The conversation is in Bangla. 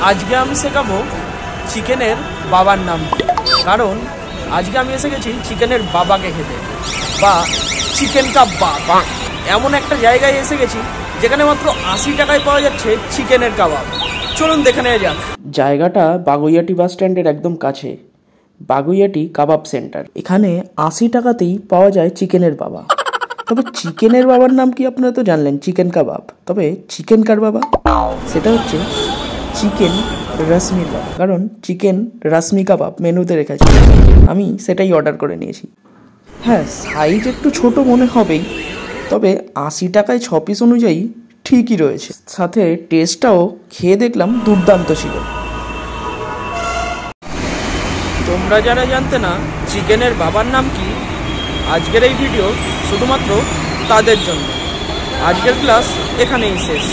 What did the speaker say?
আজকে আমি শেখাবো চিকেনের বাবার নাম, কারণ আজকে আমি এসে গেছি চিকেনের বাবাকে খেতে, বা চিকেন কাবাব। এমন একটা জায়গায় এসে গেছি যেখানে মাত্র 80 টাকায় পাওয়া যাচ্ছে চিকেনের কাবাব। চলুন দেখে নেওয়া যাক। জায়গাটা বাগুইয়াটি বাস স্ট্যান্ডের একদম কাছে, বাগুইয়াটি কাবাব সেন্টার। এখানে 80 টাকাতেই পাওয়া যায় চিকেনের বাবা। তবে চিকেনের বাবার নাম কি আপনারা তো জানলেন, চিকেন কাবাব। তবে চিকেন কার বাবা, সেটা হচ্ছে চিকেন রসমি কাবাব, কারণ চিকেন রসমি কাবাব মেনুতে রেখেছে, আমি সেটাই অর্ডার করে নিয়েছি। হ্যাঁ, সাইজ একটু ছোট মনে হবেই, তবে 80 টাকায় 6 পিস অনুযায়ী ঠিকই রয়েছে। সাথে টেস্টটাও খেয়ে দেখলাম দুর্দান্ত ছিল। তোমরা যারা জানতে না চিকেনের বাবার নাম কি, আজকের এই ভিডিও শুধুমাত্র তাদের জন্য। আজকের ক্লাস এখানেই শেষ।